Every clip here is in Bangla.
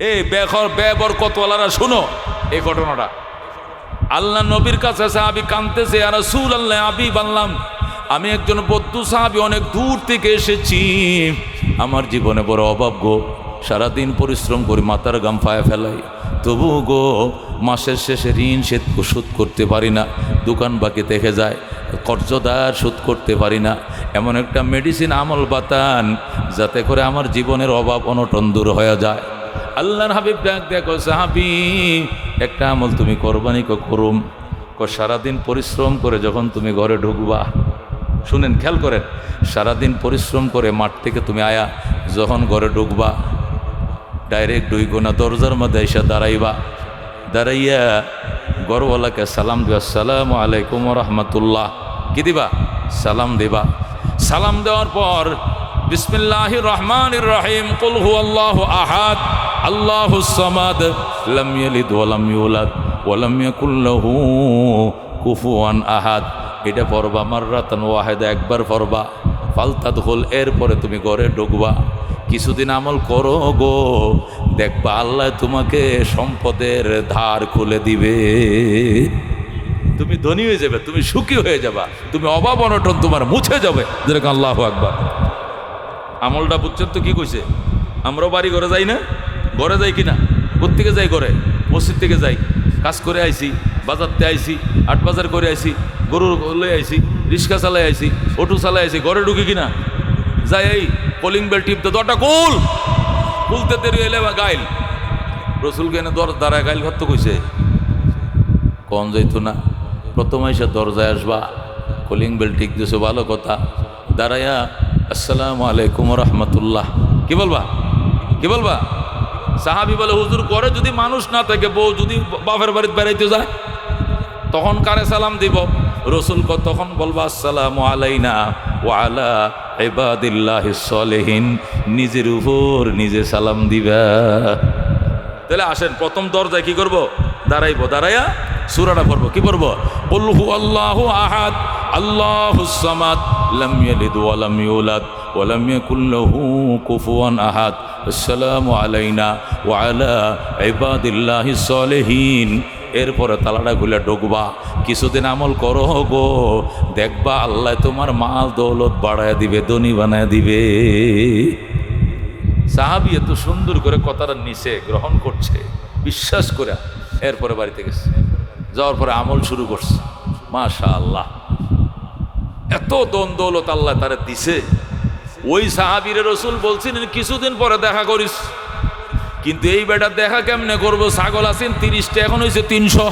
এই বেবরকতওয়ালারা শুনো এই ঘটনাটা। আল্লাহ নবীর কাছে সাহাবী কাঁদতেছে, ইয়া রাসূলুল্লাহ, আমি বললাম আমি একজন বদ্ধ সাহাবী, অনেক দূর থেকে এসেছি, আমার জীবনে বড় অভাব গো, সারাদিন পরিশ্রম করি, মাথার ঘাম পায়ে ফেলাই, তবু গো মাসের শেষে ঋণ শোধ করতে পারি না, দোকান বাকি থেকে যায়, কর্জদার শোধ করতে পারি না, এমন একটা মেডিসিন আমল বাতান যাতে করে আমার জীবনের অভাব অনটন দূর হয়ে যায়। আল্লাহর হাবিব ডাক দেখো, সাহাবী একটা আমল তুমি কোরবানি করুম, সারাদিন পরিশ্রম করে যখন তুমি ঘরে ঢুকবা, শুনেন খেয়াল করেন, সারাদিন পরিশ্রম করে মাঠ থেকে তুমি আয়া যখন ঘরে ঢুকবা, ডাইরেক্ট 2 গোনা দরজার মধ্যে এসে দাঁড়াইবা, দাঁড়াইয়া ঘরওয়ালাকে সালাম দিবা, আসসালামু আলাইকুম ওয়া রাহমাতুল্লাহ, কি দিবা? সালাম দিবা। সালাম দেওয়ার পর বিসমিল্লাহির রহমানির রহিম, কুল হুয়াল্লাহু আহাদ আল্লাহুস সামাদ লাম ইয়ালিদ ওয়া লাম ইউলাদ ওয়া লাম ইয়াকুল লাহু কুফুয়ান আহাদ, এটা পড়বা মাররাতান ওয়াহিদা, একবার পড়বা, ফালতাদখুল, এরপরে তুমি ঘরে ঢুকবা, কিছুদিন আমল করো গো, দেখবা আল্লাহ তোমাকে সম্পদের ধার খুলে দিবে, তুমি ধনী হয়ে যাবে, তুমি সুখী হয়ে যাবা, তুমি অভাব অনটন তোমার মুছে যাবে। যেরকম আল্লাহু আকবার। আমলটা বুঝছেন তো কি কইছে? আমরাও বাড়ি ঘরে যাই না? ঘরে যাই কিনা? কোত্থেকে যাই? ঘরে মসজিদ থেকে যাই, কাজ করে আইছি, বাজারতে আইছি, হাট বাজার করে আইছি, গরুর লয়ে আইছি, রিক্সা চালাই আইছি, অটো চালাই আইছি, ঘরে ঢুকি কিনা? যাই এই কলিং বেল টিপতে, দরটা খুলতে দেরি এলে গাইল, রসুলকে এনে দাঁড়ায় গাইল ঘর তো কইছে কন যাইতো না, প্রথম এসে দরজায় আসবা, কলিং বেল ঠিক দিয়েছো, ভালো কথা, দাঁড়াইয়া আসসালামু আলাইকুম রহমতুল্লাহ, কি বলবা? কি বলবা? সাহাবী বলে, হুজুর ঘরে যদি মানুষ না থাকে, বউ যদি বাপের বাড়িতে বেড়াইতে যায়, তখন কারে সালাম দিব? রসুল তখন বলবা আসসালামু আলাইনা ওয়া আলা ইবাদিল্লাহিস সলিহিন, নিজের উপর নিজে সালাম দিবা। তাহলে আসেন প্রথম দরজায় কি করব? দাঁড়াইব, দাঁড়াইয়া সূরাটা পড়বো, কি পড়বো? কুল হুয়াল্লাহু আহাদ আল্লাহুস সামাদ লাম ইয়ালিদ ওয়া লাম ইউলাদ ওয়া লাম ইয়াকুল লাহু কুফুয়ান আহাদ, আসসালামু আলাইনা ওয়া আলা ইবাদিল্লাহিস সলিহিন। এরপরে তালাটা খুলে ঢুকবা, কিছুদিন আমল করো গো, দেখবা আল্লাহ তোমার মাল দৌলত বাড়ায় দিবে, ধনী বানায় দিবে। সাহাবী এত সুন্দর করে কথাটা নিচে গ্রহণ করছে, বিশ্বাস করে এরপরে বাড়িতে গেছে, যাওয়ার পরে আমল শুরু করছে, মাশাআল্লাহ, এত দন দৌলত আল্লাহ তারা দিছে। ওই সাহাবীর রাসূল বলছিলেন কিছুদিন পরে দেখা করিস, কিন্তু এই বেটা দেখা কেমনে করবো? ছাগল আছেন 30টা, এখন হয়েছে 300,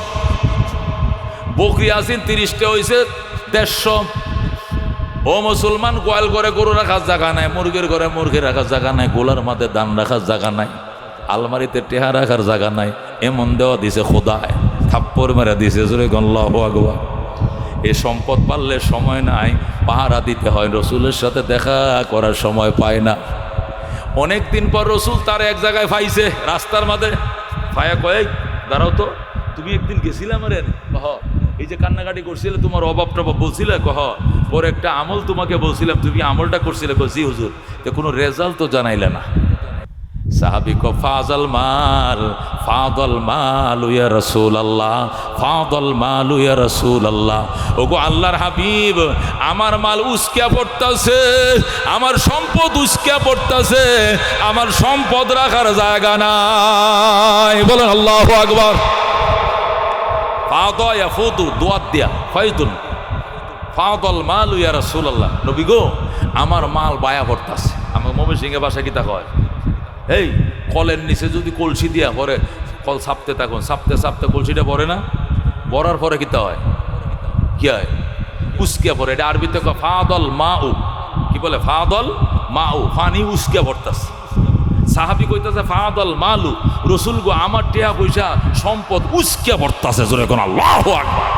বকরি আছেন 30টা, হয়েছে 150। ও মুসলমান, গোয়াল করে গরু রাখার জায়গা নাই, মুরগির ঘরে মুরগি রাখার জায়গা নাই, গোলার মাঝে ধান রাখার জায়গা নাই, আলমারিতে টেহা রাখার জায়গা নাই, এমন দেওয়া দিছে খোদায়, থাপ্পড় মেরা দিছে, জোরে আল্লাহু আকবার। এ সম্পদ পারলে সময় নাই, পাহারা দিতে হয়, রসুলের সাথে দেখা করার সময় পায় না। অনেক দিন পর রসুল তার এক জায়গায় পাইছে, রাস্তার মাঝে ফায়া, কয়েক দাঁড়াও তো, তুমি একদিন গেছিলাম রে, কহ এই যে কান্নাকাটি করছিলে, তোমার অভাব টভাব বলছিলে, কহ পরে একটা আমল তোমাকে বলছিলাম, তুমি আমলটা করছিলে, জি হুজুর, তো কোনো রেজাল্ট তো জানাইলে না। সাহাবী কো ফাজাল মাল, ফাদল মাল ইয়া রাসূলুল্লাহ, ফাদল মাল ইয়া রাসূলুল্লাহ, ওগো আল্লাহর হাবিব, আমার মাল উস্কিয়া পড়তাছে, আমার সম্পদ উস্কিয়া পড়তাছে, আমার সম্পদ রাখার জায়গা নাই, বলেন আল্লাহু আকবার। ফাদা ইয়াফুদু, দুয়াত দিয়া, ফায়দুন, ফাদল মাল ইয়া রাসূলুল্লাহ, নবী গো আমার মাল বায়া পড়তাছে। আমার মমি সিংহে বাসা কি তা কয়, এই কলের নিচে যদি কলসি দিয়া পরে, কল ছাপতে থাকুন, ছাপতে ছাপতে কলসিটা পড়ে না, পড়ার পরে কিতা হয়? কি হয়? উস্কিয়া পড়ে। এটা আরবিতে ফাদল মাউ, কি বলে? ফাদল মাউ, পানি উস্কিয়া পড়তাছে। সাহাবী কইতাছে ফাদল মালু, রসুল গো আমার টিয়া পয়সা সম্পদ উস্কিয়া পড়তাছে, জোরে কোন আল্লাহু আকবার,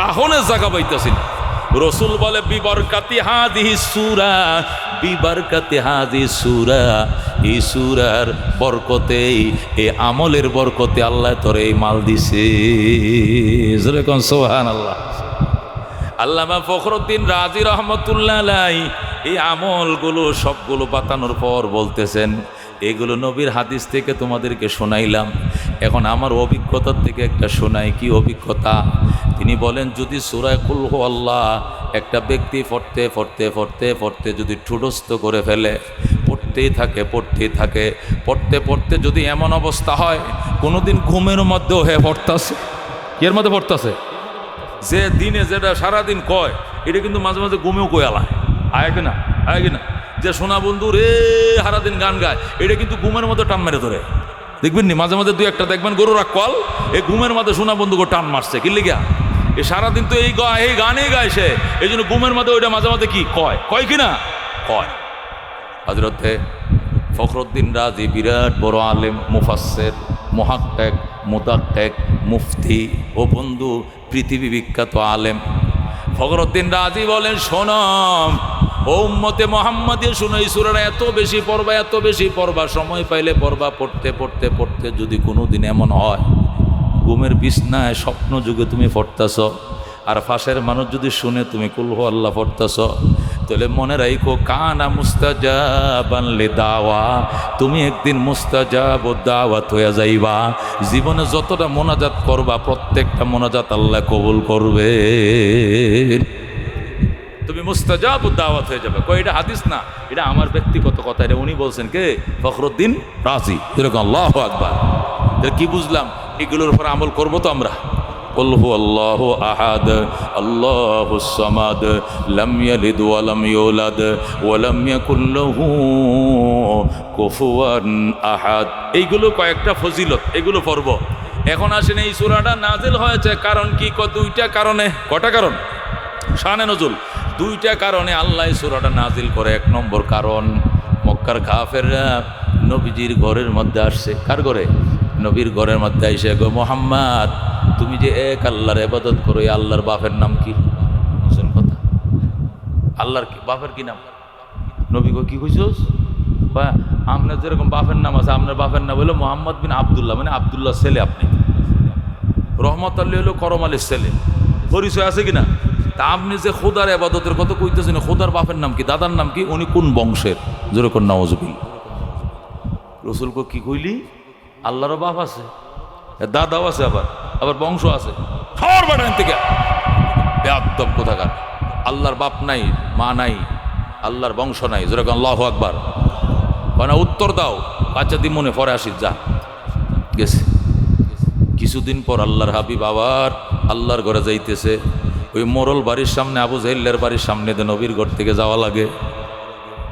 রাহনের জায়গা পাইতাছিল। রসুল বলে বিবরকাতি হাদিহি সূরা, বিবরকাতি হাদিহি সূরা, এই সূরার বরকতে, এই আমলের বরকতে আল্লাহ তোরে এই মাল দিছে, জোরে কোন সুবহানাল্লাহ। আল্লামা ফখরুদ্দিন রাজি রহমতুল্লাহ আলাইহি এই আমলগুলো সবগুলো বাতানোর পর বলতেছেন, এগুলো নবীর হাদিস থেকে তোমাদেরকে শোনাইলাম। এখন আমার অভিজ্ঞতার থেকে একটা শোনাই। কি অভিজ্ঞতা? তিনি বলেন, যদি সূরা কুল হু আল্লাহ একটা ব্যক্তি পড়তে পড়তে পড়তে পড়তে যদি ঠুটস্থ করে ফেলে, পড়তেই থাকে পড়তেই থাকে, পড়তে পড়তে যদি এমন অবস্থা হয় কোনোদিন ঘুমের মধ্যেও পড়তাছে। এর মধ্যে পড়তাছে যে দিনে যেটা সারাদিন কয়, এটা কিন্তু মাঝে মাঝে ঘুমেও কই আলায়। আয় কিনা, আয় কিনা? যে সোনা বন্ধু রে সারাদিন গান গায়, এটা কিন্তু ঘুমের মধ্যে টান মেরে ধরে। দেখবেন নি মাঝে মাঝে দুই একটা দেখবেন গরুরা কল এই ঘুমের মধ্যে সোনা বন্ধুকে টান মারছে। কি লিগা? এই সারাদিন তো এই গানেই গায় সে, এই জন্য ঘুমের মধ্যে ওইটা মাঝে মাঝে কি কয়, কয় কিনা কয়। হযরতে ফখরুদ্দিন রাজি বিরাট বড় আলেম, মুফাসসির, মুহাক্কিক, মুদাক্কিক, মুফতি ও বন্ধু পৃথিবী বিখ্যাত আলেম ফখরুদ্দিন রাজি বলেন, শোনো ও উম্মতে মুহাম্মাদী, শোনো এই সূরাটা এত বেশি পড়বা, এত বেশি পড়বা, সময় পাইলে পড়বা। পড়তে পড়তে পড়তে যদি কোনোদিন এমন হয় ঘুমের বিছনায় স্বপ্ন যুগে তুমি পড়তাছ, আর পাশের মানুষ যদি শুনে তুমি কুল হু আল্লাহ পড়তাছ, তাহলে মনে রাখো কানা মুস্তাজাবান লিদাওয়া, তুমি একদিন মুস্তাজাব ও দাওয়াত হয়ে যাইবা। জীবনে যতটা মোনাজাত করবা প্রত্যেকটা মোনাজাত আল্লাহ কবুল করবে। তুমি মুস্তাজাব ও দাওয়াত হয়ে যাবে। কই এটা হাদিস না, এটা আমার ব্যক্তিগত কথা। এটা উনি বলছেন, কে? ফখরুদ্দিন রাজি। এরকম আল্লাহু আকবার। কি বুঝলাম? এগুলোর উপর আমল করবো তো আমরা। কুল হু আল্লাহু আহাদ আল্লাহুস সামাদ লাম ইয়ালিদ ওয়া লাম ইউলাদ ওয়া লাম ইয়াকুল লাহু কুফুয়ান আহাদ। এইগুলো কয়েকটা ফজিলত, এগুলো পড়ব। এখন আসেন, এই সূরাটা নাজিল হয়েছে কারণ কি? দুইটা কারণে। কটা কারণ? শানে নজুল। দুইটা কারণে আল্লাহ এই সূরাটা নাজিল করে। এক নম্বর কারণ, মক্কার কাফেররা নবীজির ঘরের মধ্যে আসছে। কার ঘরে? নবীর ঘরের মধ্যে আইসে, গো মুহাম্মদ, তুমি যে এক আল্লাহর ইবাদত করো, এই আল্লাহর বাপের নাম কি? বুঝছেন কথা? আল্লাহর কি বাপের কি নাম? নবী গো কি কইছস? বা আপনার যেরকম বাপের নাম আছে, আপনার বাপের নাম হলো মুহাম্মদ বিন আব্দুল্লাহ, মানে আব্দুল্লাহ ছেলে আপনি। রহমত আল্লাহ হলো করম আলীর ছেলে। পরিচয় আছে কিনা? তা আপনি যে খোদার ইবাদতের কথা কইতেছেন, খোদার বাপের নাম কি, দাদার নাম কি, উনি কোন বংশের? যেরকম নাউজুবিল্লাহ। রসুল কো কি কইলি? আল্লাহরও বাপ আছে, দাদাও আছে, আবার বংশ আছে। খাওয়ার বাড়ান থেকে বেয়াদব কোথাকার। আল্লাহর বাপ নাই, মা নাই, আল্লাহর বংশ নাই। যেরকম আল্লাহু আকবার। মানে উত্তর দাও, বাচ্চা দি মনে পরে আসি। যা গেছে। কিছুদিন পর আল্লাহর হাবিব আবার আল্লাহর ঘরে যাইতেছে। ওই মোরল বাড়ির সামনে, আবু জাহেলের বাড়ির সামনে দিয়ে নবীর ঘর থেকে যাওয়া লাগে।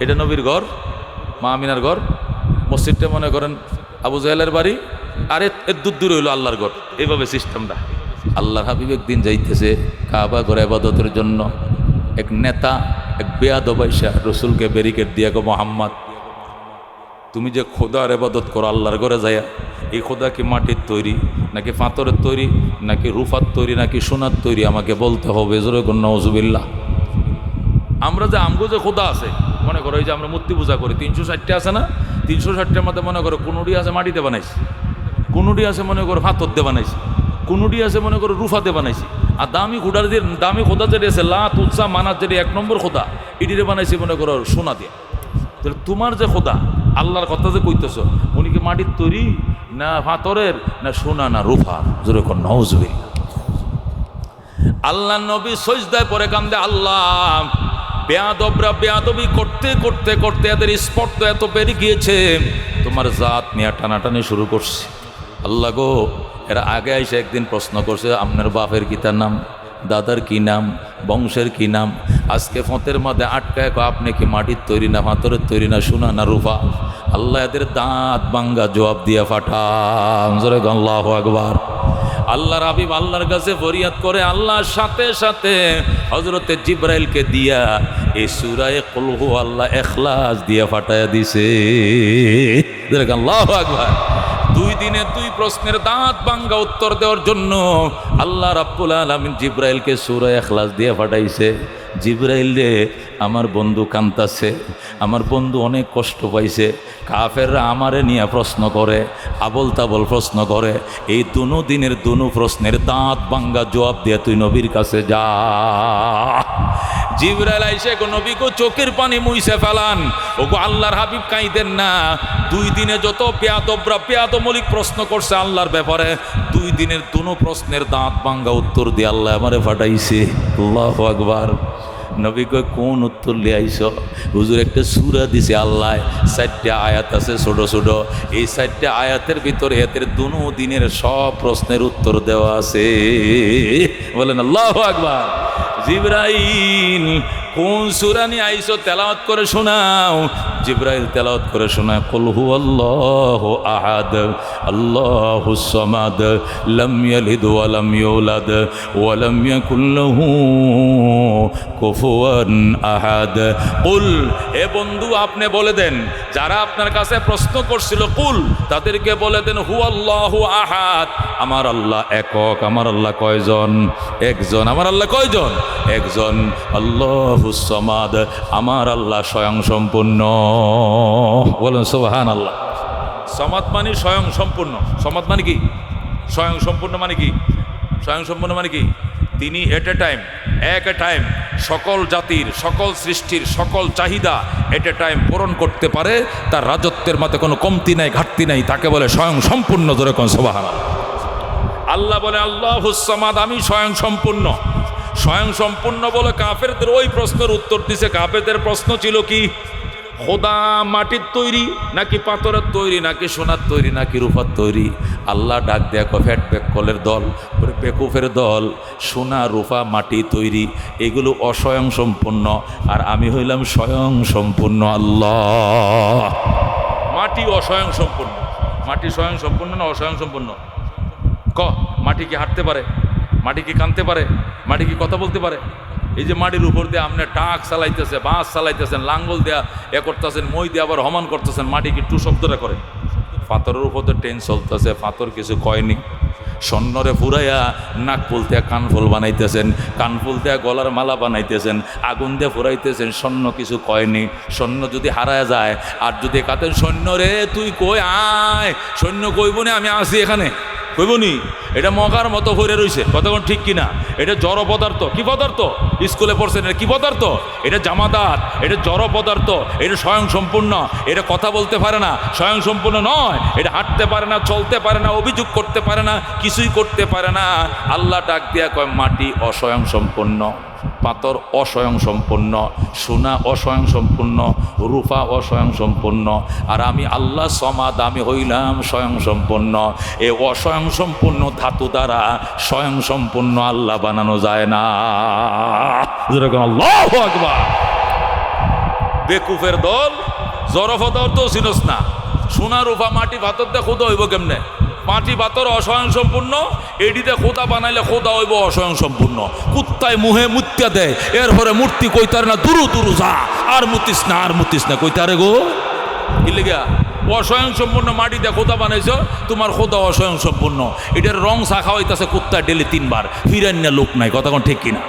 এটা নবীর ঘর, মা আমিনার ঘর। মসজিদটা মনে করেন আবু জাহেলের বাড়ি, আর এর দূর হইল আল্লাহর ঘর। এইভাবে সিস্টেমটা। আল্লাহর হাবিব একদিন যাইতেছে কাবা ঘরে ইবাদতের জন্য। এক নেতা, এক বেয়াদব আইসা রসুলকে ব্যারিকেড দিয়া, গো মুহাম্মদ, তুমি যে খোদার ইবাদত করো আল্লাহর ঘরে যাইয়া, এই খোদা কি মাটির তৈরি, নাকি পাথরের তৈরি, নাকি রূপার তৈরি, নাকি সোনার তৈরি? আমাকে বলতে হবে। জোরে কোন নাউজুবিল্লাহ। আমরা যে আমগো যে খোদা আছে, মনে করো এই যে আমরা মূর্তি পূজা করি, 360টা আছে না? 360টার মধ্যে মনে করো কোনোটি আছে মাটিতে বানাইছি, কোনোটি আছে মনে করো পাথর দিয়ে বানাইছি, কোনোটি আছে মনে করো রূফাতে বানাইছি। আর দামি খোদার যে দামি খোদা যেটা আছে, লাত উৎসা মানার যেটা 1 নম্বর খোদা, এটিরে বানাইছি মনে করো সোনা দিয়ে। তাহলে তোমার যে খোদা, আল্লাহর কথা যে কইতেছ, উনি কি মাটির তৈরি, না পাথরের, না সোনা, না রূফা? জোরে কোন নাউজুবিল্লাহ। আল্লাহ নবী সজদায় পড়ে কান্দে, আল্লাহ, বেয়াদবরা বেয়াদবি করতে করতে করতে এদের স্পর্ধ এত বেড়ে গিয়েছে, তোমার জাত নিয়ে টানাটানি শুরু করছে। আল্লাহ গো, এরা আগে এসে একদিন প্রশ্ন করছে, আপনার বাপের কি তার নাম, দাদার কি নাম, বংশের কি নাম? আজকে ফতের মধ্যে আটকায়, আপনি কি মাটির তৈরি, না পাথরের তৈরি, না সোনা, না রূপা? আল্লাহ এদের দাঁত বাঙ্গা জবাব দিয়ে পাঠান। জোরে আল্লাহু আকবার। আল্লাহর হাবিব আল্লাহর কাছে ফরিয়াদ করে, আল্লাহর সাথে সাথে হযরতে জিবরাইলকে দিয়া এই সূরা কুল হু আল্লাহ ইখলাস দিয়া ফাটায়া দিছে। আল্লাহু আকবার। 2 দিনে 2 প্রশ্নের দাঁত ভাঙ্গা উত্তর দেওয়ার জন্য আল্লাহ রাব্বুল আলামিন জিবরাইলকে সূরা ইখলাস দিয়ে পাঠাইছে। জিবরাইল রে, আমার বন্ধু কান্তাছে, আমার বন্ধু অনেক কষ্ট পাইছে, কাফেররা আমারে নিয়ে প্রশ্ন করে, আবল তাবল প্রশ্ন করে। এই দুনো দিনের দুনো প্রশ্নের দাঁত ভাঙ্গা জবাব দিয়ে তুই নবীর কাছে যা। জিবরাইল আইসে গো নবী গো চোখের পানি মুইছে ফেলান, ওগো আল্লাহর হাবিব কাঁইদেন না। 2 দিনে যত পেয়াদবরা পেয়াদমলিক প্রশ্ন করছে আল্লাহর ব্যাপারে, 2 দিনের দুনো প্রশ্নের দাঁত ভাঙ্গা উত্তর দিয়ে আল্লাহ আমারে ফাটাইছে। আল্লাহু আকবার। নবী কয় কোন উত্তর লিয়ে আইস? হুজুর একটা সূরা দিছে আল্লাহ, 4টা আয়াত আছে ছোট ছোট। এই 4টা আয়াতের ভিতরে এদের দুনো দিনের সব প্রশ্নের উত্তর দেওয়া আছে। বলেন আল্লাহু আকবার। জিবরাইল কোন সূরা নিয়ে আইসো তেলাওয়াত করে শোনাও। জিবরাইল তেলাওয়াত করে শোনায় কুল হুয়াল্লাহু আহাদ আল্লাহুস সামাদ লাম ইয়ালিদ ওয়া লাম ইউলাদ ওয়া লাম ইয়াকুল লাহু কুফুয়ান আহাদ। কুল, হে বন্ধু আপনি বলে দেন, যারা আপনার কাছে প্রশ্ন করছিল কুল তাদেরকে বলে দেন হুয়াল্লাহু আহাদ, আমার আল্লাহ একক। আমার আল্লাহ কয়জন? একজন। আমার আল্লাহ কয়জন? একজন। আল্লাহুস সামাদ, আমার আল্লাহ স্বয়ং সম্পূর্ণ। বলুন সুবহানাল্লাহ। সামাদ মানে স্বয়ং সম্পূর্ণ। সামাদ মানে কি? স্বয়ং সম্পূর্ণ মানে কি? স্বয়ং সম্পূর্ণ মানে কি? তিনি এট এ টাইম, এক এ টাইম সকল জাতির, সকল সৃষ্টির, সকল চাহিদা এট এ টাইম পূরণ করতে পারে। তার রাজত্বের মধ্যে কোনো কমতি নাই, ঘাটতি নাই, তাকে বলে স্বয়ং সম্পূর্ণ। যেরকম সুবহানাল্লাহ। আল্লাহ বলে আল্লাহুস সামাদ, আমি স্বয়ং সম্পূর্ণ। স্বয়ং সম্পূর্ণ বলে কাফেরদের ওই প্রশ্নের উত্তর দিছে। কাফেরদের প্রশ্ন ছিল কি? খোদা মাটির তৈরি নাকি পাথরের তৈরি নাকি সোনার তৈরি নাকি রূপার তৈরি? আল্লাহ ডাক দেয়া ফ্যাট বেকলের দল, বেকুফের দল, সোনা রূপা মাটি তৈরি, এগুলো অস্বয়ং সম্পূর্ণ, আর আমি হইলাম স্বয়ং সম্পূর্ণ আল্লাহ। মাটি অস্বয়ং সম্পূর্ণ। মাটি স্বয়ং সম্পূর্ণ না অস্বয়ং সম্পূর্ণ? মাটি কি হাঁটতে পারে? মাটি কি কাঁদতে পারে? মাটি কি কথা বলতে পারে? এই যে মাটির উপর দিয়ে আপনি টাক চালাইতেছে, বাঁশ চালাইতেছেন, লাঙ্গল দেয়া করতেছেন, মই দিয়ে আবার হমান করতেছেন, মাটি কি টু শব্দটা করে? পাথরের উপর তো ট্রেন চলতেছে, পাথর কিছু কয়নি। স্বর্ণরে ফুরাইয়া নাক ফুল দিয়ে কানফুল বানাইতেছেন, কানফুল দিয়ে গলার মালা বানাইতেছেন, আগুন দিয়ে ফুরাইতেছেন, স্বর্ণ কিছু কয়নি। স্বর্ণ যদি হারায় যায় আর যদি কাতেন সৈন্য রে তুই কই আয়, সৈন্য কইবনি আমি আসি এখানে, কইবনি? এটা মগার মতো হয়ে রয়েছে, কতক্ষণ ঠিক কিনা? এটা জড় পদার্থ। কি পদার্থ? স্কুলে পড়ছেন, এটা কি পদার্থ? এটা জামাদাত, এটা জড় পদার্থ, এটা স্বয়ং সম্পূর্ণ। এটা কথা বলতে পারে না, স্বয়ং সম্পূর্ণ নয়। এটা হাঁটতে পারে না, চলতে পারে না, অভিযোগ করতে পারে না, কিছুই করতে পারে না। আল্লাহ ডাক দিয়া কয় মাটি অস্বয়ং সম্পূর্ণ, পাথর অস্বয়ং সম্পূর্ণ, সোনা অস্বয়ং সম্পূর্ণ, রূপা অস্বয়ং সম্পূর্ণ, আর আমি আল্লাহ সমাদ, আমি হইলাম স্বয়ং সম্পূর্ণ। এ অস্বয়ং সম্পূর্ণ ধাতু দ্বারা স্বয়ং সম্পূর্ণ আল্লাহ বানানো যায় না। আল্লাহু আকবার। বেকুফের দল, জড়ফদার তো চিনস না। সোনা রূপা মাটি পাথর দিয়ে খোদা হইব কেমনে? মাটি পাথর অস্বয়ং সম্পূর্ণ, এডিতে খোদা বানাইলে খোদা হইব অস্বয়ং সম্পূর্ণ। কুত্তায় মুহে মুত্যা দেয়, এরপরে মূর্তি কইতারে না দুরু দুরু যা, আর মুতিস না, আর মুতিস না, কইতারে গো কি লেগা? অস্বয়ং সম্পূর্ণ মাটিতে খোদা বানাইছ, তোমার খোদা অস্বয়ং সম্পূর্ণ। এটার রং শাখা হইতাছে কুত্তায় ডেলি 3 বার, ফিরান না লোক নাই, কথা কোন ঠিক কিনা?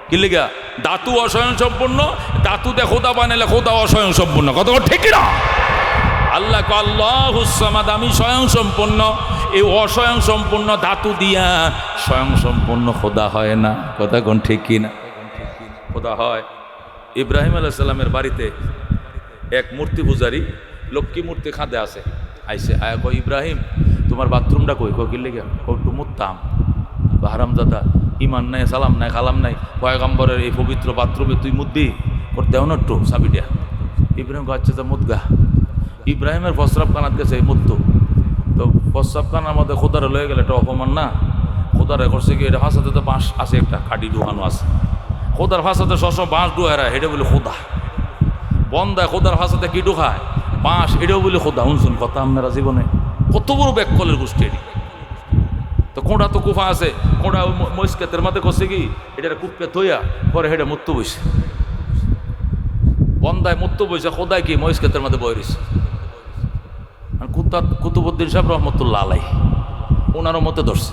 কি লেগা? ধাতু অস্বয়ং সম্পূর্ণ, ধাতুতে খোদা বানাইলে খোদা অস্বয়ং সম্পূর্ণ, কথা কোন ঠিক কিনা? আল্লাহ আল্লাহুস সামাদ, আমি স্বয়ং সম্পূর্ণ। এই অস্বয়ং সম্পূর্ণ ধাতু দিয়া স্বয়ং সম্পূর্ণ খোদা হয় না, কথা কোন ঠিক কিনা? খোদা হয়। ইব্রাহিম আলাইহিস সালামের বাড়িতে এক মূর্তি পূজারী লক্ষ্মী মূর্তি খাদে আছে, আইসে আয়া কয় ইব্রাহিম তোমার বাথরুমটা কই? কি লেগে? একটু মুততাম। হারামজাদা, ইমান নাই, সালাম নাই, খালাম নাই, পয়গম্বরের এই পবিত্র বাথরুমে তুই মুতবি? করতে দেও না একটু চাবিটা। ইব্রাহিম আচ্ছা যা মুতগা। ইব্রাহিমের প্রস্রাব কানাত গেছে মুত্তু, তো প্রস্রাব কানার মধ্যে খোদারে লয়ে গেলে এটা অপমান না? খোদারে করছে কি, এটা ফাঁসাতে তো বাঁশ আছে, একটা কাটি ঢুকানো আছে, খোদার ফাঁসাতে সবসময় বাঁশ ডুহায়, এটা বলে খোদা। বন্দায় খোদার ফাঁসাতে কি ঢুকায়? বাঁশ, এটাও বলে খোদা। শুনছুন কথা আপনারা জীবনে? কত বড় ব্যাককলের গোষ্ঠী এটি। তো কোঁড়া তো কুফা আছে, কোঁড়া মস্কেতের মাঝে করছে কি, এটা কুপকে থইয়া পরে হেঁটে মুত্তু বইছে। বন্দায় মুত্তু বইছে, খোদায় কি মস্কেতের মাঝে বই রয়েছে। কুতুবউদ্দিন সাহেব রহমতুল্লাহ আলাই ওনারও মতে ধরছে।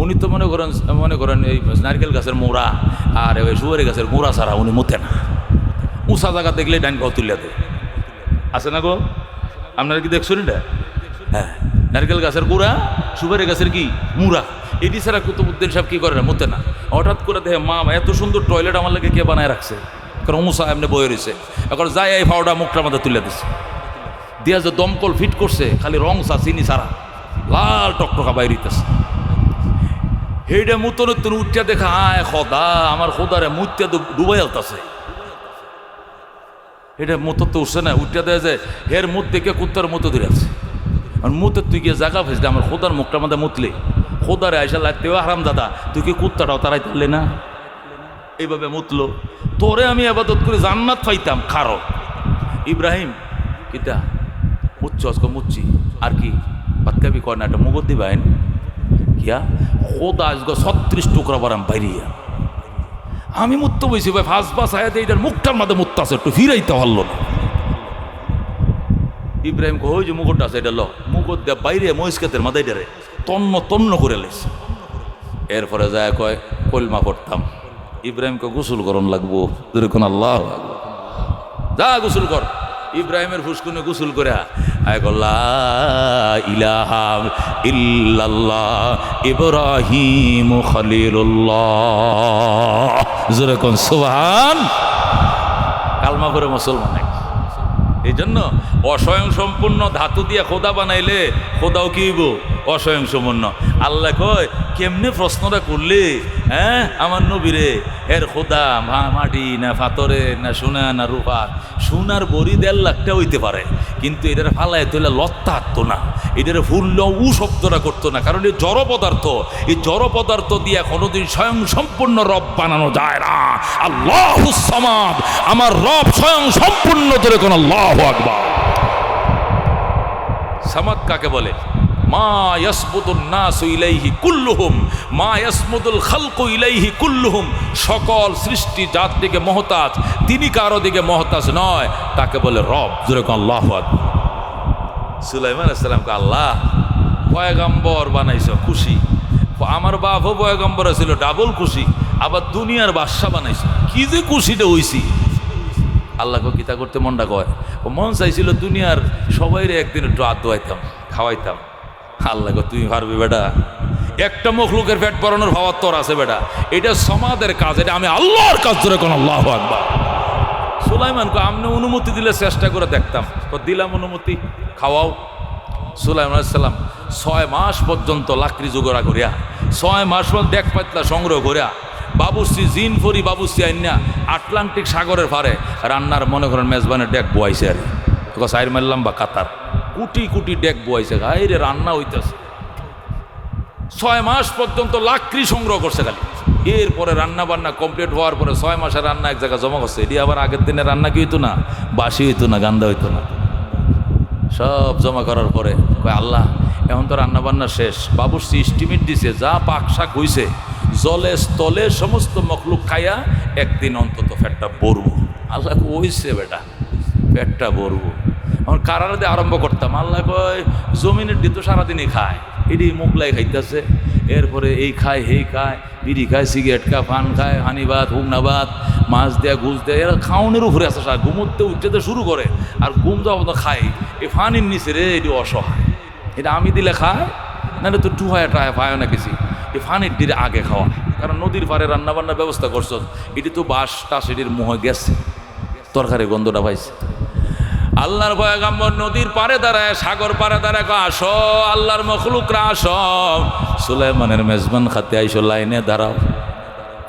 উনি তো মনে করেন এই নারকেল গাছের মোড়া আর সুয়ারি গাছের মোড়া ছাড়া উনি মুতে না। উঁচা জায়গা দেখলে ডাইন পাও তুলিয়া দেয়। আছে না গো? আপনারা কি দেখছেন এটা? হ্যাঁ, নারকেল গাছের গোড়া, সুপারি গাছের কি মুড়া, এটি ছাড়া কুতুবউদ্দিন সাহেব কি করে না, মতে না। হঠাৎ করে দেখে মা এত সুন্দর টয়লেট আমার লাগে কে বানায় রাখছে, কারণ মুসা এমনি বয়ে রয়েছে। এখন যাই এই ফাওটা মুখটার মধ্যে তুলে দিচ্ছে, দিয়া যে দমকল ফিট করছে, খালি রং চা চিনি ছাড়া লাল টকটকা বাইরিতেছে। সেইটা মুতন উঠিয়া দেখা, আয় খোদা, আমার খোদারে মুত্যা ডুবাই আলতাছে। এটা মুতো তো উঠছে না, উঠিয়া দেয় যে হের মুখ দেখে কুত্তার মতো ধরে আছে। আর মুতে তুই গিয়ে জায়গা ফেসলে আমার খোদার মুখটার মধ্যে মুতলে, খোদারে আইসা লাগতেও হারাম দাদা, তুই কি কুত্তাটাও তারাই তুললে না? এইভাবে মুতলো, তোরে আমি আবাদত করে জান্নাত পাইতাম। খারো ইব্রাহিম কিতা মুচ্ছ আজকে মুচ্ছি, আর কি বাতকাবি কয় না, একটা মুগর দিবেন কিয়া খোদা আজকে 36 টুকরা বারাম বাইরিয়া। আমি মুত্ত বইছি ভাই, ফাঁস বাস আয়াতে এইটার মুখটার মধ্যে মুত্ত আছে, একটু ফিরাইতে পারলো না। ইব্রাহিম কই যে মুকুটটা আছে এটা ল, মুকুট দেয়া বাইরে মহিষকাতের মাথায় ডারে তন্ন তন্ন করে লেছে। এরপরে যায় কয় কলমা পড়তাম। ইব্রাহিমকে গোসল করন লাগবো, যেরকম আল্লাহ যা গোসল কর। ইব্রাহিমের ফুসকুনে গোসল করে ইলাহা ইল্লাল্লাহ ইব্রাহিম খলিলুল্লাহ, যেরকম সুবহান, কালমা করে মুসলমান। এই জন্য অস্বয়ং সম্পূর্ণ ধাতু দিয়ে খোদা বানাইলে খোদাও কি হইব? অস্বয়ং সম্পূর্ণ। আল্লাহ কয় কেমনে প্রশ্নটা করলে, হ্যাঁ আমার নবীরে, এর খোদা মাটি না পাথরে না সোনা না রূপা? সোনার বড়ি 1.5 লাখটা হইতে পারে, কিন্তু এটার ফালায় তোলে লত্তা হাঁটতো না, এটার ফুলল উ শব্দটা করতো না, কারণ এই জড় পদার্থ, এই জড় পদার্থ দিয়ে কোনোদিন স্বয়ং সম্পূর্ণ রব বানানো যায় না। আল্লাহুস সামাদ, আমার রব স্বয়ং সম্পূর্ণ, ধরে কোন আল্লাহু আকবার। সামাদ কাকে বলে? মা ইয়াসবুতুন নাসু ইলাইহি কুল্লুহুম মা ইয়াসমুদুল খালকু ইলাইহি কুল্লুহুম, সকল সৃষ্টি যার দিকে মহতাজ, তিনি কারো দিকে মহতাজ নয়, তাকে বলে রব। যেরকম আল্লাহু আকবার। সুলাইমান আলাইহিস সালামকে আল্লাহ পয়গম্বর বানাইছো, খুশি। আমার বাপও পয়গম্বর ছিল, ডাবল খুশি। আবার দুনিয়ার বাদশা বানাইছো, কি যে খুশিটা হইছি। আল্লাহকে কিতা করতে মনটা কয়, ও মন চাইছিল দুনিয়ার সবাইরে একদিন একটু আদ দোয়াইতাম, খাওয়াইতাম। আল্লাহ কো তুমি পারবি বেটা? একটা মখলুকের পেট ভরানোর ভাবার তোর আছে বেটা? এটা সমাদের কাজ, এটা আমি আল্লাহর কাজ। ধরে কোন আল্লাহু আকবার। সুলাইমান কো আপনি অনুমতি দিলে চেষ্টা করে দেখতাম। তো দিলাম অনুমতি, খাওয়াও। সুলাইমান আলাইহিস সালাম 6 মাস পর্যন্ত লাকড়ি জোগাড় করিয়া, 6 মাস পর্যন্ত ডেক পাতলা সংগ্রহ করিয়া, বাবুশ্রী জিন ফরি বাবুশ্রী আইনা আটলান্টিক সাগরের পারে রান্নার মনে করেন মেজবানের ডেক বয়াইছে। আর সাইর মারলাম বা কাতার কুটি কুটি ডেক বয়াইছে, গায়ে রে রান্না হইতেছে। 6 মাস পর্যন্ত লাকড়ি সংগ্রহ করছে খালি। এরপরে রান্না বান্না কমপ্লিট হওয়ার পরে 6 মাসের রান্না এক জায়গায় জমা করছে। এটি আবার আগের দিনে রান্না কি হইতো না, বাসি হইতো না, গান্দা হইতো না। সব জমা করার পরে কয় আল্লাহ এখন তো রান্না বান্না শেষ, বাবুর্চি ইস্টিমেট দিছে, যা পাক শাক হইছে জলে স্থলে সমস্ত মখলুক খাইয়া একদিন অন্তত পেটটা ভরবো। আল্লাহ কইছে বেটা পেটটা ভরবো। আমার কারার দিয়ে আরম্ভ করতাম। আল্লাহ কয় জমিনের দিয়ে তো সারাদিনই খায়, এটি মোগলাই খাইতেছে, এরপরে এই খায় সেই খায়, বিড়ি খায়, সিগারেট খায়, পান খায়, হানি ভাত, হুগনা ভাত, মাছ দেয়া, ঘুষ দেয়, এরা খাওয়ানোর উপরে আসে। সার ঘুমোতে উঠতে শুরু করে, আর ঘুম যাওয়া তো খায়। এই ফানির নিচে রে এটি অসহায়, এটা আমি দিলে খায় না, এটা তো টুহায় টায় পায় না কিছু। এই ফানির দিলে আগে খাওয়া, কারণ নদীর পাড়ে রান্নাবান্নার ব্যবস্থা করছ, এটি তো বাস টাস এটির মুহে গেছে, তরকারি গন্ধটা পাইছে। আল্লাহর পয়গম্বর নদীর পারে দাঁড়ায়, সাগর পারে দাঁড়ায়, আসো আল্লাহর মখলুকরা আসো, সুলাইমানের মেজবান খাতে আইসো, লাইনে দাঁড়াও।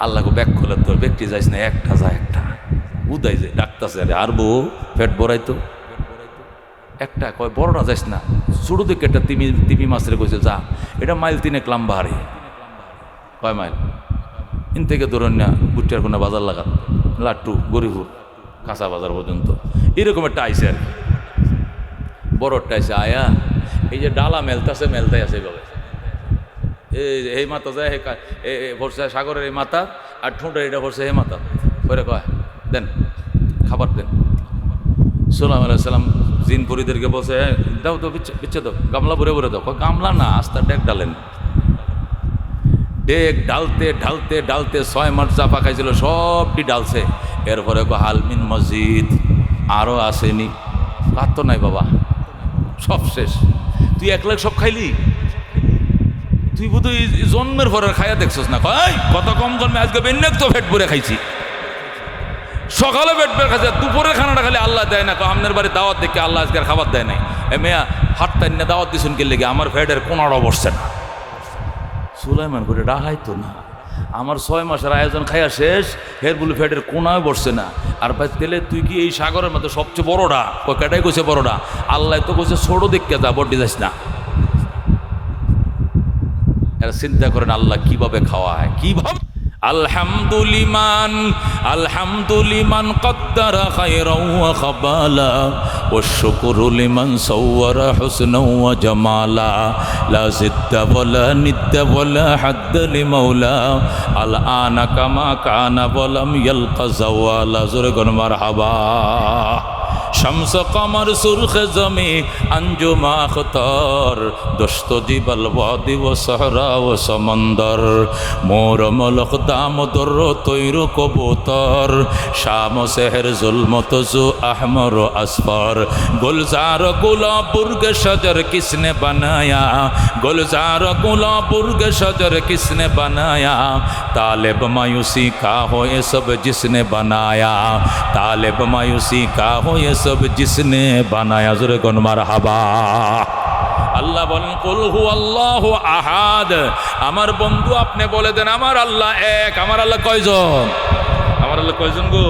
আল্লাহকে ব্যাগ খোলে, তোর ব্যক্তি যাইস না, একটা যা একটা উদাই যায় ডাকতেছে। আরে আর বউ পেট ভরাইতো একটা, কয় বড়টা যাইস না, ছোটো দিকে একটা তিমি মাছের কইছে যা, এটা মাইল 3 লম্বা হারি। কয় মাইল? ইন থেকে ধরুন না বুটিয়ার কোনো বাজার লাগাত, লাট্টু গরিপুর কাঁচা বাজার পর্যন্ত এরকম একটা আইসে। আর বড়টা আইসে আয়া, এই যে ডালা মেলতাছে, মেলতাই আছে এইভাবে, এই মাথা যায় ভরসা সাগরের এই মাথা, আর ঠোঁটের এটা ভরসা এই মাথা করে, কয় দেন খাবার দেন। সুলাইমান আলাইহিস সালাম জিন পরিদেরকে বলছে, দাও তো বিচ্ছে দাও, গামলা ভরে ভরে দাও। গামলা না, আস্তা ডেক ডালেন। ডেক ঢালতে ঢালতে ঢালতে 6 মাস যা পাকাইছিল সবটি ডালছে। এরপরে হালমিন মসজিদ আরও আসেনি, আর তো নাই বাবা, সব শেষ। তুই 1 লাখ সব খাইলি? তুই বোধহয় জন্মের পরে খাইয়া দেখছস না। কয় কত কম জন্মে আজকে বেন্নেক তো পেট ভরে খাইছি, সকালে পেট ভরে খাইছি, দুপুরের খানাটা খালি আল্লাহ দেয় না। আপনার বাড়ি দাওয়াত দেখে আল্লাহ আজকে খাবার দেয় নাই। এ মেয়া হাটটাই না দাওয়াত দিছুন কে লেগে আমার পেটের কোনাড়া বসছে না। সুলাইমান করে ডাহাইতো না, আমার 6 মাসের আয়োজন খাইয়া শেষ, হের বলে ফেটের কোনায় বসছে না। আর ভাই তেলে তুই কি এই সাগরের মধ্যে সবচেয়ে বড়টা? কেটাই কইছে বড়টা? আল্লাহ তো কইছে ছোট দেখতে যা, বড্ডি যাস না। এরা চিন্তা করেন আল্লাহ কিভাবে খাওয়ায়, কিভাবে। আলহামদুলিমান আলহামদুলিমান কদ্দারা খায়রাও ওয়া খাবালা ওয়া শুকরু লিমান সাওয়ারা হুসনাও ওয়া জামালা লা জিদ্দা ওয়ালা নিদ্দা ওয়ালা হাদ্দা লিমাওলা আল আনা কামা কানা ওয়ালাম ইয়ালকা জাওয়ালা। জোরে কোন মারহাবা। শামস কমর সুরখ জমি अंजुम अख्तर दस्त जिबल वादी व सहरा व समंदर मोर मलक दाम दर तैर कबूतर शाम शहर जुल्मत जो अहमर असफर गुलजार गुलाब बुर्ग शजर किसने बनाया गुलजार गुलाब बुर्ग शजर किसने बनाया तालिब मायूसी का हो ये सब जिसने बनाया तालिब मायूसी का हो ये सब जिसने बनाया। जुरे गुन मारहाबा। আল্লাহ বলেন কুল হু আল্লাহু আহাদ। আমার বন্ধু আপনি বলে দেন আমার আল্লাহ এক। আমার আল্লাহ কয়জন? আমার আল্লাহ কয়জন গো?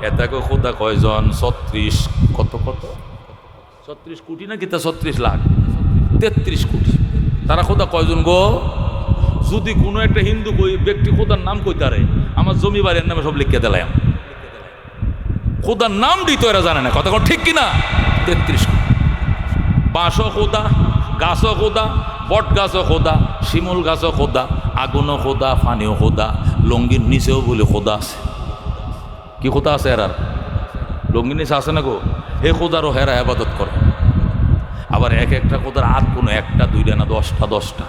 এটাকে খোদা কয়জন? 36 কত কত 36 কোটি না কিতা 36 লাখ 33 কোটি। তারা খোদা কয়জন গো? যদি কোনো একটা হিন্দু ব্যক্তি খোদার নাম কইতারে আমার জমি বাড়ির নামে সব লিখে দিলাম। খোদার নাম দিত এরা জানে না। কথা ঠিক কিনা? 33 কোটি। বাঁশও খোদা, গাছও খোদা, বট গাছও খোদা, শিমুল গাছও খোদা, আগুনও খোদা, ফানিও খোদা, লঙ্গির নিচেও বলে খোদা আছে। কি খোদা আছে এরার? লঙ্গির নিচে আছে না গো? হে খোদারও হেরা আবাদত করে। আবার এক একটা খোদার আত কোনো একটা দুইটা না 10টা 10টা।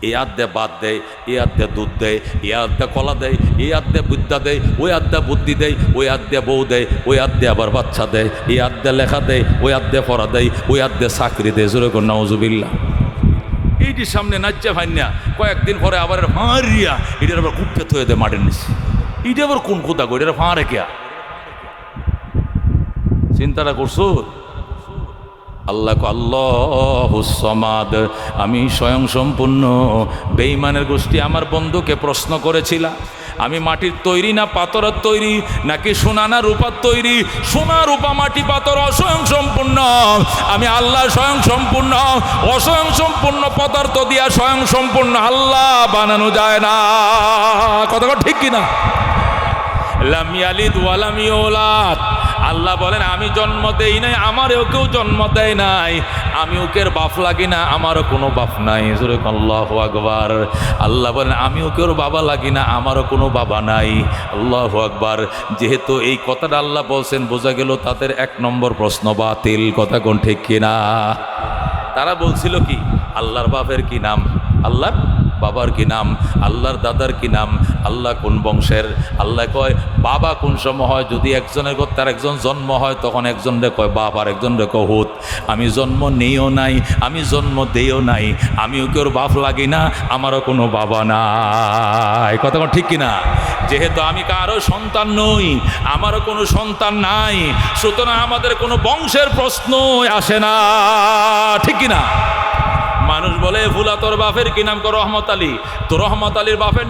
এ হাত দিয়ে বাদ দেয়, এ হাত দিয়ে দুধ দেয়, এ হাত দিয়ে কলা দেয়, এ হাত দিয়ে বিদ্যা দেয়, ওই হাত দিয়ে বুদ্ধি দেয়, ওই হাত দিয়ে বউ দেয়, ওই হাত দিয়ে আবার বাচ্চা দেয়, এ হাত দিয়ে লেখা দেয়, ওই হাত দিয়ে পড়া দেয়, ওই হাত দিয়ে চাকরি দেয়। জোরে কোন নাউজুবিল্লাহ। এইটির সামনে নাচ্চা ভাইনা কয়েকদিন পরে আবার ফাঁড়িয়া এটার আবার কুপতে থয়ে দেয় মাটির নিচে। এটা আবার কোন খোদা গো? এটা ফাঁ রেখে চিন্তাটা করছো? আল্লাহ আল্লাহুস সামাদ, আমি স্বয়ং সম্পূর্ণ। বেঈমানের গোষ্ঠী আমার বন্ধুকে প্রশ্ন করেছিলাম আমি মাটির তৈরি না পাথরের তৈরি, নাকি সোনা না রূপার তৈরি? সোনা রূপা মাটি পাথর অস্বয়ং সম্পূর্ণ। আমি আল্লাহ স্বয়ং সম্পূর্ণ। অস্বয়ং সম্পূর্ণ পদার্থ দিয়া স্বয়ং সম্পূর্ণ আল্লাহ বানানো যায় না। কথা ঠিক কিনা? লাম ইয়ালিদ ওয়া লাম ইউলাদ। আল্লাহ বলেন আমি জন্ম দেই নাই, আমারও কেউ জন্ম দেয় নাই। আমি ওকের বাপ লাগি না, আমারও কোনো বাপ নাই। জোরে আল্লাহু আকবার। আল্লাহ বলেন আমি ওকের বাবা লাগি না, আমারও কোনো বাবা নাই। আল্লাহু আকবার। যেহেতু এই কথাটা আল্লাহ বলছেন, বোঝা গেল তাদের 1 নম্বর প্রশ্ন বাতিল। কথা কোন ঠিক কিনা? তারা বলছিল কি আল্লাহর বাপের কি নাম, আল্লাহর বাবার কি নাম, আল্লাহর দাদার কি নাম, আল্লাহ কোন বংশের। আল্লাহ কয় বাবা কোন সময় হয়, যদি একজনের ঘর তার একজন জন্ম হয় তখন একজনরে কয় বাপ আর একজনরে কয় হুত। আমি জন্ম নেইও নাই, আমি জন্ম দেইও নাই, আমিও কেউ বাপ লাগি না, আমারও কোনো বাবা নাই। কথা ঠিক কিনা? যেহেতু আমি কারো সন্তান নই, আমারও কোনো সন্তান নাই, সুতরাং আমাদের কোনো বংশের প্রশ্ন আসে না। ঠিক কিনা? মানুষ বলে ফুলা তোর বাপের কি নাম? রহমত আলী। তো রহমত আলীর বাপের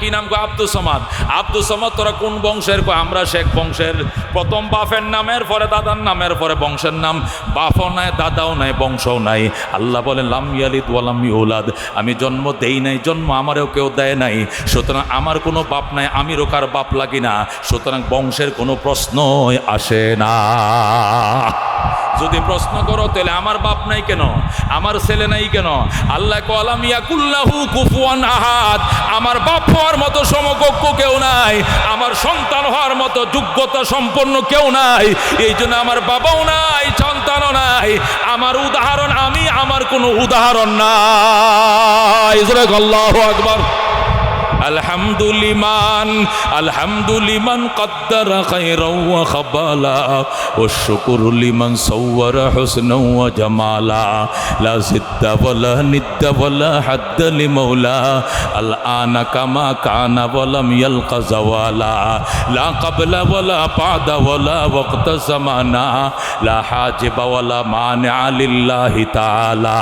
কি নাম? আব্দুল সমাদ। আব্দুল সমাদ তোরা কোন বংশের? আমরা শেখ বংশের। প্রথম বাপের নামের পরে দাদার নামের পরে বংশের নাম। বাপও নাই, দাদাও নাই, বংশও নাই। আল্লাহ বলেন লাম ইয়ালিদ ওয়া লাম ইউলাদ। আমি জন্ম দেই নাই, জন্ম আমারও কেউ দেয় নাই, সুতরাং আমার কোনো বাপ নাই, আমিরও কার বাপ লাগি না, সুতরাং বংশের কোনো প্রশ্নই আসে না। যদি প্রশ্ন করো তাহলে আমার বাপ নাই কেন, আমার ছেলে নাই কেন? আল্লাহ কলাম ইয়াকুল্লাহু কুফুয়ান আহাদ। আমার বাপ হওয়ার মতো সমকক্ষ কেউ নাই, আমার সন্তান হওয়ার মতো যোগ্যতা সম্পন্ন কেউ নাই। এই জন্য আমার বাবাও নাই, সন্তানও নাই। আমার উদাহরণ আমি, আমার কোনো উদাহরণ নাই। আল্লাহু আকবার। আলহামদুলিমান কদ্দারা খায়রাও ওয়া খাবালা ওয়াশ শুকরু লিমান সাওয়ারা হুসনাও ওয়া জামালা লা জিদ্দা ওয়ালা নিদ্দা ওয়ালা হাদ্দা লিমাওলা আল আনা কামা কানা ওয়া লাম ইয়ালকা জাওয়ালা লা ক্বাবলা ওয়ালা বাদা ওয়ালা ওয়াক্তা জামানা লা হাজিবা ওয়ালা মানিআ লিল্লাহি তাআলা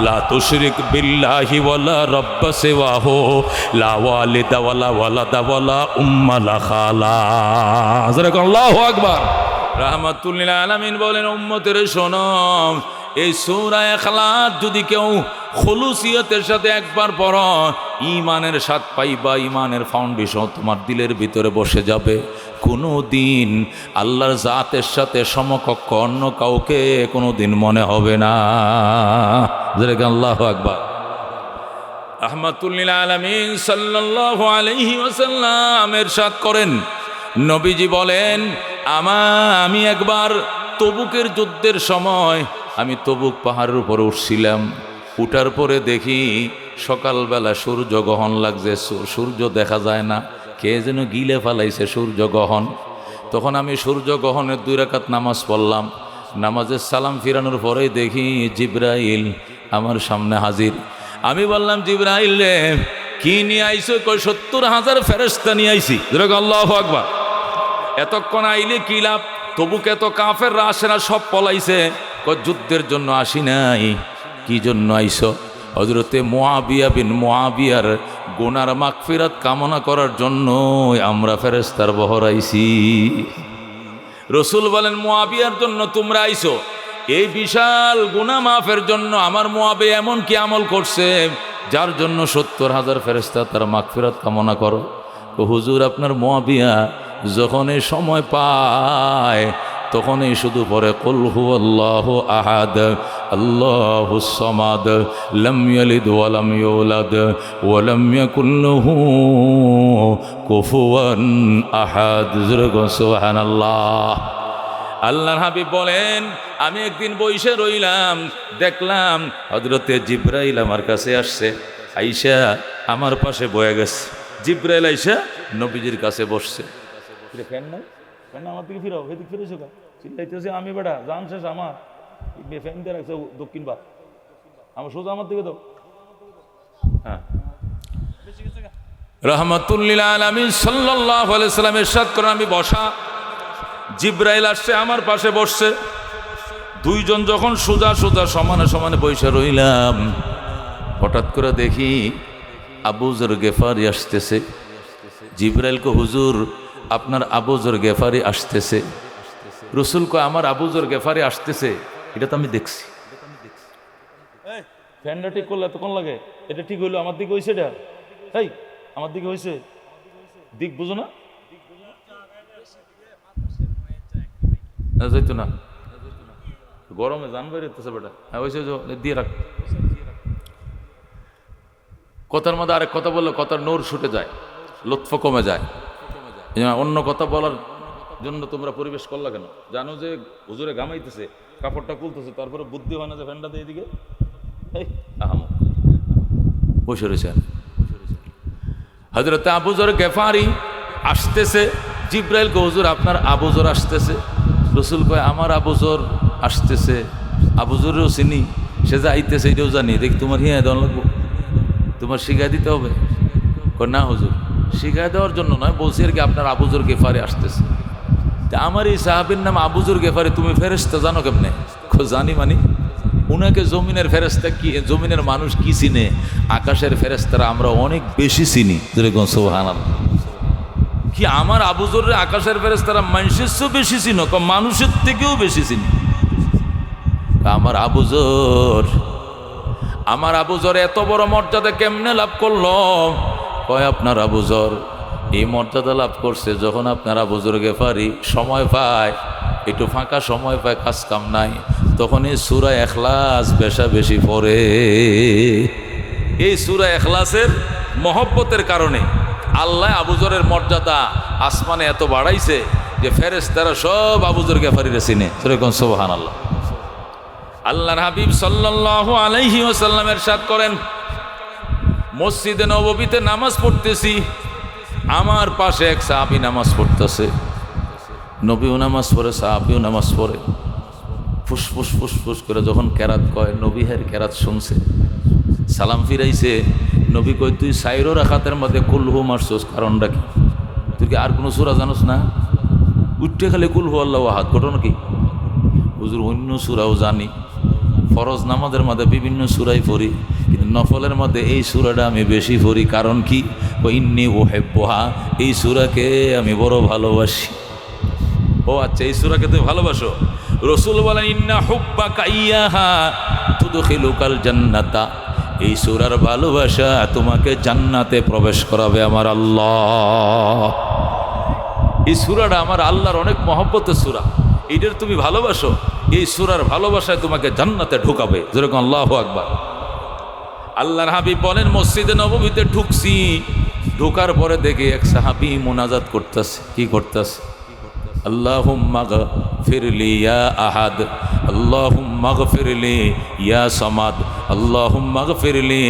লা তুশরিক বিল্লাহি ওয়ালা রাব্বা সিওয়াহু লা ওয়ালিদা ওয়ালা ওয়ালাদা ওয়ালা উম্মা লা খালা। হযরত আল্লাহু আকবার। রাহমাতুল লিল আলামিন বলেন, উম্মতের শোনো, এই সূরা ইখলাস যদি কেউ খুলুসিয়তের সাথে একবার পড়ো, ঈমানের স্বাদ পাইবা, ঈমানের ফাউন্ডেশন তোমার দিলের ভিতরে বসে যাবে। কোনো দিন আল্লাহর জাতের সাথে সমকক্ষ অন্য কাউকে কোনো দিন মনে হবে না। আল্লাহু আকবার। রাহমাতুল লিল আলামিন সাল্লাল্লাহু আলাইহি ওয়াসাল্লাম ইরশাদ করেন, নবীজি বলেন, আমি একবার তবুকের যুদ্ধের সময় আমি তবুক পাহাড়ের উপরে উঠছিলাম। উঠার পরে দেখি সকালবেলা সূর্য গ্রহণ লাগছে, সূর্য দেখা যায় না, কে যেন গিলে ফেলাইছে সূর্য গ্রহণ। তখন আমি সূর্য গ্রহণের 2 রাকাত নামাজ পড়লাম। নামাজের সালাম ফিরানোর পরেই দেখি জিবরাইল আমার সামনে হাজির। আমি বললাম, জিবরাইল রে, কি নিয়ে আইছো? কই 70,000 ফেরেশতা নিয়ে আইছি। আল্লাহু আকবার। এতক্ষণ আইলে কি লাভ? তবুকে তো কাফেররা আসে না, সব পলাইছে। কই যুদ্ধের জন্য আসি নাই। কি জন্য আইছো? হযরতে মুআবিয়া বিন মুআবিয়ার গুনার মাগফিরাত কামনা করার জন্য আমরা ফেরেশতার বহর আইছি। রাসূল বলেন, মুআবিয়ার জন্য তোমরা আইছো? এই বিশাল গুনাহ মাফের জন্য? আমার মুআবিয়া এমন কি আমল করছে যার জন্য 70,000 ফেরেশতা তার মাগফিরাত কামনা করো? হুজুর, আপনার মুআবিয়া যখন এই সময় পায় তখনই শুধু পড়ে কুল হুয়াল্লাহু আহাদ আল্লাহুস সামাদ লাম ইয়ালিদ ওয়া লাম ইউলাদ ওয়া লাম ইয়াকুল লাহু কুফুয়ান আহাদ। সুবহানাল্লাহ। আল্লাহর হাবিব বলেন, আমি একদিন বসে রইলাম, দেখলাম হযরতে জিবরাইল আমার কাছে আসছে, আইসা আমার পাশে বয়ে গেছে। জিবরাইল আইসা নবীজির কাছে বসছে। ফ্যান নাই, ফ্যান আমার দিকে ফিরাও, এদিকে ফিরেছো কা? চিল্লাইতেছে, আমি বেটা জান শেষ আমার, ফ্যান দিয়ে রাখছে দক্ষিণ বা আমার সোজা আমার দিকে দাও। হ্যাঁ, রাহমাতুল লিল আলামিন সাল্লাল্লাহু আলাইহি সাল্লাম ইরশাদ করেন, আমি বসা, জিবরাইল আসছে আমার পাশে বসছে। 2 জন যখন সোজা সোজা সমানে সমানে বসে রইলাম, হঠাৎ করে দেখি আবু যর গেফারি আসতেছে। জিবরাইলকে, হুজুর আপনার আবু যর গেফারি আসতেছে। রাসূল কয়, আমার আবু যর গেফারি আসতেছে? এটা তো আমি দেখছি। ফ্যানটা ঠিক করলে এতক্ষণ লাগে? এটা ঠিক হইলো? আমার দিকে হয়েছে? এটা এই আমার দিকে হয়েছে? দিক বুঝো না? যাইতো না, গরমে জান বেরোতেছে বেটা। হ্যাঁ, ওইসে দিয়ে রাখ। কথার মধ্যে আরেক কথা বললে কথার নূর ছুটে যায়, লুৎফ কমে যায়। অন্য কথা বলার জন্য তোমরা পরিবেশ করলা কেন? জানো যে হুজুরে ঘামাইতেছে, কাপড়টা খুলতেছে, তারপরে বুদ্ধি হয় না যে ফ্যানটা দিয়ে দিকে বসে রয়েছেন। হযরত আবু যর গেফারি আসতেছে। জিবরাইল কয়, হুজুর আপনার আবু যর আসতেছে। রাসূল কয়, আমার আবু যর আসতেছে? আবু যরেও চিনি, সে যে আইতেছে এটাও জানি। দেখি তোমার হিয়া দেওয়া লাগবো, তোমার শিখাই দিতে হবে? কয়, না হুজুর, শিখাই দেওয়ার জন্য নয়, বলছি আর কি আপনার আবু যর গেফারি আসতেছে। তা আমার এই সাহাবীর নাম আবু যর গেফারি, তুমি ফেরেশতা জানো কেমনে? জানি মানে উনাকে জমিনের ফেরেশতা কি, জমিনের মানুষ কি চিনে? আকাশের ফেরেশতারা আমরা অনেক বেশি চিনি। সুবহানাল্লাহ। কি আমার আবু যরের আকাশের ফেরেশতারা মানুষের চেয়েও বেশি চিনো? মানুষের থেকেও বেশি চিনি। আমার আবু যর এত বড় মর্যাদা কেমনে লাভ করলো? কয়, আপনার আবু যর এই মর্যাদা লাভ করছে যখন আপনার আবু যর গেফারি সময় পায়, একটু ফাঁকা সময় পায়, কাজ কাম নাই, তখন এই সূরা ইখলাস বেশা বেশি পড়ে। এই সূরা ইখলাসের মহব্বতের কারণে আল্লাহ আবু যরের মর্যাদা আসমানে এত বাড়াইছে যে ফেরেশতারা সব আবু যর গেফারিরে চিনে। সুবহানাল্লাহ। আল্লাহর হাবিব সাল্লাল্লাহু আলাইহি ওয়াসাল্লাম ইরশাদ করেন, মসজিদে নববীতে নামাজ পড়তেছি, আমার পাশে এক সাহাবী নামাজ পড়তেছে। নবীও নামাজ পড়ে, সাহাবীও নামাজ পড়ে। ফুসফুস ফুসফুস করে যখন কেরাত কয়, নবী হের কেরাত শুনছে, সালাম ফিরাইছে। নবী কই, তুই সাইরো রাখাতের মধ্যে কুলহু মারছস, কারণটা কি? তুই কি আর কোনো সূরা জানোস না? উঠতে খালি কুলহু আল্লাহু আহাদ, ঘটনা কি? হুজুর অন্য সূরাও জানি, ফরজ নামাজের মধ্যে বিভিন্ন সূরাই পড়ি, কিন্তু নফলের মধ্যে এই সূরাটা আমি বেশি পড়ি। কারণ কি? ইন্নী উহিব্বুহা, এই সূরাকে আমি বড় ভালোবাসি। ও আচ্ছা, এই সূরাকে তুমি ভালোবাসো? রাসূল বলেন, ইন্না হুব্বাকা ইয়্যাহা তুদখিলুকাল জান্নাতা, এই সূরার ভালোবাসা তোমাকে জান্নাতে প্রবেশ করাবে আমার আল্লাহ। এই সূরাটা আমার আল্লাহর অনেক মহব্বতের সূরা, এইটার তুমি ভালোবাসো, এই সূরার ভালোবাসায় তোমাকে জান্নাতে ঢুকাবে। যেরকম আল্লাহু আকবার। আল্লাহর হাবিব বলেন, মসজিদে নববীতে ঢুকছি, ঢোকার পরে দেখি এক সাহাবী মুনাজাত করতেছে। কি করতেছে? আল্লাহুম্মা গফিরলি ইয়া আহাদ, আল্লাহুম্মা গফিরলি ইয়া সামাদ, আল্লাহুম্মা গফিরলি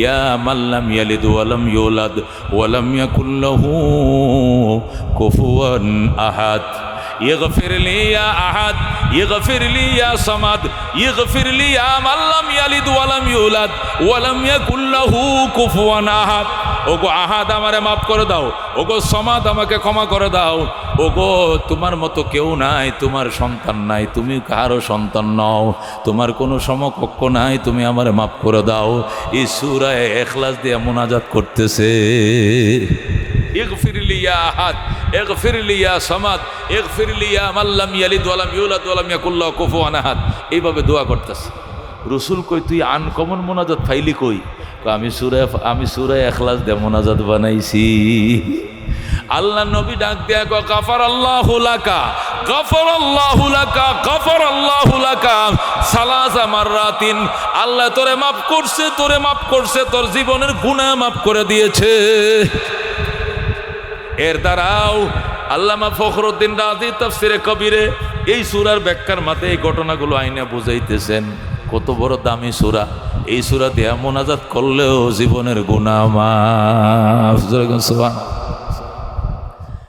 ইয়া মান লাম ইয়ালিদ ওয়া লাম ইউলাদ ওয়া লাম ইয়াকুল লাহু কুফুয়ান আহাদ। ইগফিরলি ইয়া আহাদ, ইগফিরলি ইয়া সামাদ, ইগফিরলি ইয়া মান লাম ইয়ালিদ ওয়া লাম ইউলাদ ওয়া লাম ইয়াকুল লাহু কুফুয়ান আহাদ। ওগো আহাদ, আমারে মাফ করে দাও। ওগো সমাদ, আমাকে ক্ষমা করে দাও। ওগো তোমার মতো কেউ নাই, তোমার সন্তান নাই, তুমি কারো সন্তান নও, তোমার কোনো সমকক্ষ নাই, তুমি আমারে মাফ করে দাও। এই সূরা ইখলাস দিয়ে মুনাজাত করতেছে। ইগফিরলি ইয়া আহাদ, ইগফিরলি ইয়া সামাদ, ইগফিরলি ইয়া মান লাম ইয়ালিদ ওয়া লাম ইউলাদ ওয়া লাম ইয়াকুল লাহু কুফুয়ান আহাদ। এইভাবে দোয়া করতেছে। রাসূল কই, তুই আনকমন মুনাজাত ফাইলি কই? আমি সূরা ইখলাস দিয়ে মুনাজাত বানাইছি। আল্লাহ নবী ডাক দিয়া কয়, গাফারাল্লাহু লাকা, গাফারাল্লাহু লাকা, গাফারাল্লাহু লাকা সালাসা মাররাতিন। আল্লাহ তোরে মাফ করছে, তোরে মাফ করছে, তোর জীবনের গুনাহ মাফ করে দিয়েছে। এর দ্বারাও আল্লামা ফখরুদ্দিন রাজি তাফসিরে কবিরে এই সূরার ব্যাখ্যার মাঝে এই ঘটনাগুলো আইনা বুঝাইতেছেন। কত বড় দামি সূরা! এই সূরা দিয়ে মুনাজাত করলেও জীবনের গুনাহ মাফ। সুবহানাল্লাহ।